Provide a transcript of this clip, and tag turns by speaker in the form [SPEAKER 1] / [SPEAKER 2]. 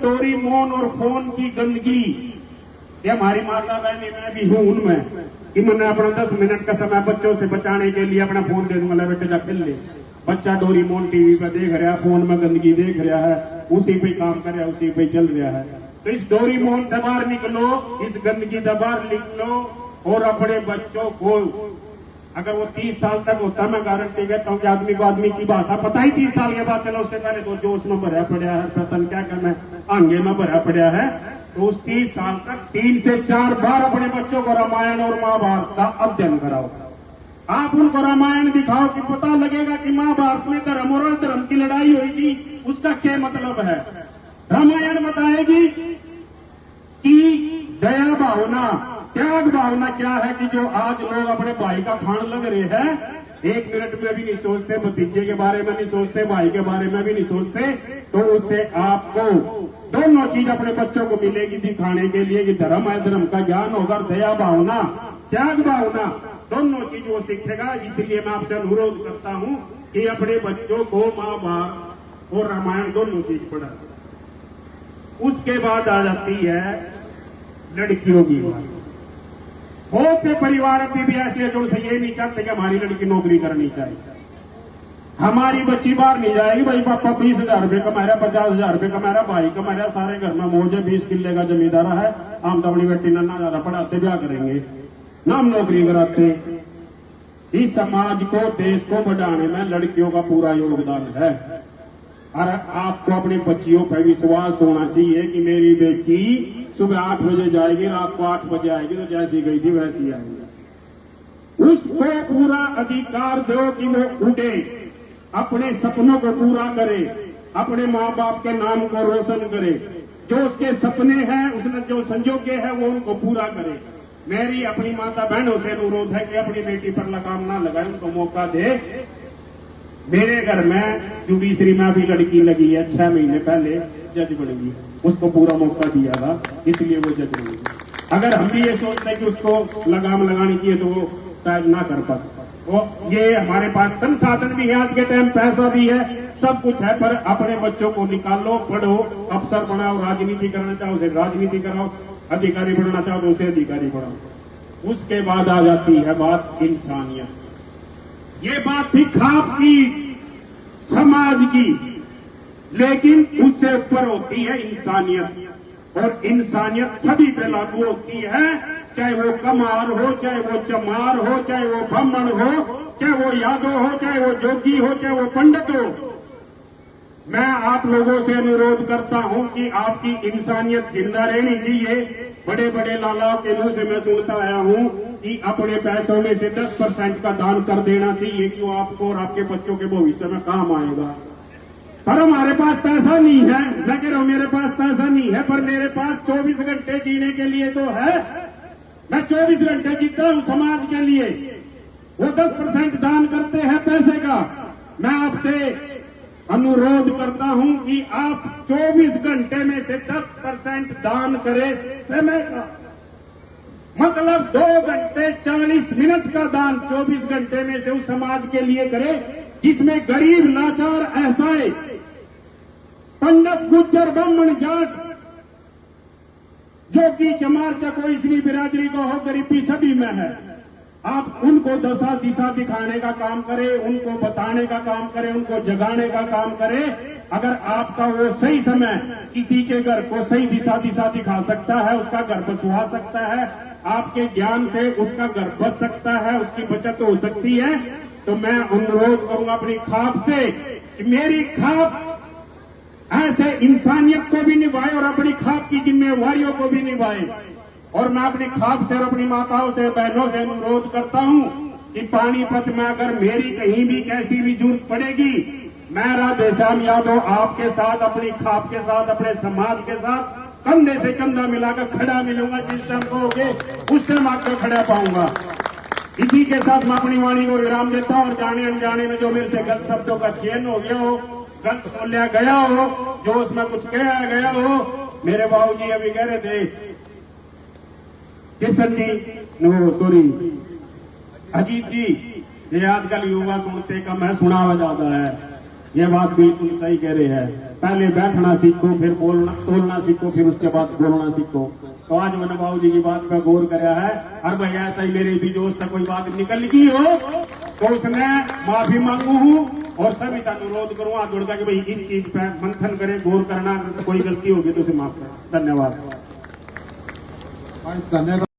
[SPEAKER 1] Doraemon और phone की गंदगी, ये हमारी माता बहनी, मैं भी हूं उनमें कि मैंने अपना 10 मिनट का समय बच्चों से बचाने के लिए अपना फोन दे दूंगा, बेटे जा खेल ले। बच्चा डोरेमोन टीवी पे देख रहा है, फोन में गंदगी देख रहा है, उसी पे काम कर रहा है, उसी पे चल रहा है। तो इस डोरेमोन से बाहर निकलो, इस गंदगी से बाहर निकलो और अपने बच्चों को, अगर वो 30 साल तक होता, मैं गारंटी कहता हूँ कि आदमी को आदमी की भाषा पता ही 30 साल के बाद, चलो उससे पहले तो जोश में भरा पड़ा है, पतन क्या करना, आंगे में भरा पड़ा है, तो उस 30 साल तक 3 से 4 बार अपने बच्चों को रामायण और महाभारत का अध्ययन कराओ। आप उनको रामायण दिखाओ कि पता लगेगा कि महाभारत में धर्म और अधर्म की लड़ाई हुई थी, उसका क्या मतलब है। रामायण बताएगी कि दया भावना, त्याग भावना क्या है, कि जो आज लोग अपने भाई का खान लग रहे हैं, 1 मिनट में भी नहीं सोचते, भतीजे के बारे में नहीं सोचते, भाई के बारे में भी नहीं सोचते, तो उससे आपको दोनों चीज अपने बच्चों को मिलेगी दिखाने के लिए कि धर्म अधर्म का ज्ञान होगा, दया भावना, त्याग भावना, दोनों चीज वो सीखेगा। इसलिए मैं आपसे अनुरोध करता हूं कि अपने बच्चों को महाभारत और रामायण दोनों चीज पढ़ा। उसके बाद आ जाती है लड़कियों की बात। बहुत से परिवार अभी भी ऐसे जो से ये नहीं चाहते कि हमारी लड़की नौकरी करनी चाहिए, हमारी बच्ची बाहर नहीं जाएगी, भाई पापा 20,000 रुपये कमा रहा, 50,000 रुपये कमा रहा, भाई कमा रहा, सारे घर में मौज है, 20 किले का जमींदार है, हम तो अपनी बेटी ना ज्यादा पढ़ाते, ब्याह करेंगे ना हम नौकरी कराते। इस समाज को, देश को बढ़ाने में लड़कियों का पूरा योगदान है। और आपको अपनी बच्चियों पर विश्वास होना चाहिए कि मेरी बेटी सुबह 8 बजे जाएगी, रात को 8 बजे आएगी, तो जैसी गई थी वैसी आएगी। उसको पूरा अधिकार दो कि वो उठे, अपने सपनों को पूरा करे, अपने माँ बाप के नाम को रोशन करे, जो उसके सपने हैं, उसने जो संजोगे है वो उनको पूरा करे। मेरी अपनी माता बहनों से अनुरोध है कि अपनी बेटी पर लगाम ना लगाए, उनको मौका दे। मेरे घर में जुडिशरी में भी लड़की लगी है, 6 महीने पहले जज बनेगी, उसको पूरा मौका दिया था, इसलिए वो जज बनेगी। अगर हम भी ये सोचते हैं कि उसको लगाम लगानी चाहिए तो वो शायद ना कर पाते। वो ये हमारे पास संसाधन भी है, आज के टाइम पैसा भी है, सब कुछ है, पर अपने बच्चों को निकालो, पढ़ो, अफसर बनाओ, राजनीति करना चाहो उसे राजनीति कराओ, अधिकारी बनना चाहो तो उसे अधिकारी बनाओ। उसके बाद आ जाती है बात इंसानियत। ये बात थी खाप की, समाज की, लेकिन उससे ऊपर होती है इंसानियत। और इंसानियत सभी पे लागू होती है, चाहे वो कमार हो, चाहे वो चमार हो, चाहे वो ब्राह्मण हो, चाहे वो यादव हो, चाहे वो जोगी हो, चाहे वो पंडित हो। मैं आप लोगों से अनुरोध करता हूं कि आपकी इंसानियत जिंदा रहनी चाहिए। बड़े बड़े लालाओं के मुंह से मैं सुनता आया हूं कि अपने पैसों में से 10% का दान कर देना चाहिए कि वो आपको और आपके बच्चों के भविष्य में काम आएगा। पर हमारे पास पैसा नहीं है, मैं कह रहा हूं मेरे पास पैसा नहीं है, पर मेरे पास 24 घंटे जीने के लिए तो है। मैं 24 घंटे जीता हूं समाज के लिए। वो 10% दान करते हैं पैसे का। मैं आपसे अनुरोध करता हूं कि आप 24 घंटे में से 10% दान करें समय का, मतलब 2 घंटे 40 मिनट का दान 24 घंटे में से उस समाज के लिए करें जिसमें गरीब, लाचार, असहाय, पंडित, गुज्जर, ब्राह्मण, जाट, जो कि चमार का कोई इसी बिरादरी का हो, गरीबी सभी में है। आप उनको दशा दिशा दिखाने का काम करें, उनको बताने का काम करें, उनको जगाने का काम करें। अगर आपका वो सही समय किसी के घर को सही दिशा दिखा सकता है, उसका घर बसवा सकता है, आपके ज्ञान से उसका घर बच सकता है, उसकी बचत हो सकती है, तो मैं अनुरोध करूंगा अपनी खाप से कि मेरी खाप ऐसे इंसानियत को भी निभाए और अपनी खाप की जिम्मेवारियों को भी निभाए। और मैं अपनी खाप से और अपनी माताओं से, बहनों से अनुरोध करता हूं कि पानीपत में अगर मेरी कहीं भी कैसी भी जरूरत पड़ेगी, मैं राधेश्याम यादव आपके साथ, अपनी खाप के साथ, अपने समाज के साथ कंधे से कंधा मिलाकर खड़ा मिलूंगा। जिस टाइम कहोगे उस टाइम आपको खड़ा पाऊंगा। इसी के साथ मैं अपनी वाणी को विराम देता हूं। और जाने अनजाने में जो मेरे से गलत शब्दों का चयन हो गया हो, गलत बोलिया गया हो, जो उसमें कुछ कहा गया हो, मेरे बाबूजी अभी कह रहे थे, किशन जी, नो सॉरी, अजीत जी, ये आजकल युवा सुनते कम है, सुनावा ज्यादा है। ये बात बिल्कुल सही कह रहे हैं। पहले बैठना सीखो, फिर बोलना तोलना सीखो, फिर उसके बाद बोलना सीखो। तो आज मैंने बाबू जी की बात पर गौर कराया है। और भाई ऐसा ही मेरे भी दोस्त कोई बात निकल गई हो तो उसने माफी मांगू हूँ और सभी का अनुरोध करूँ हाथ जोड़कर कि भाई इस चीज पर मंथन करें, गौर करना, कोई गलती होगी तो उसे माफ करें। धन्यवाद।
[SPEAKER 2] धन्यवाद।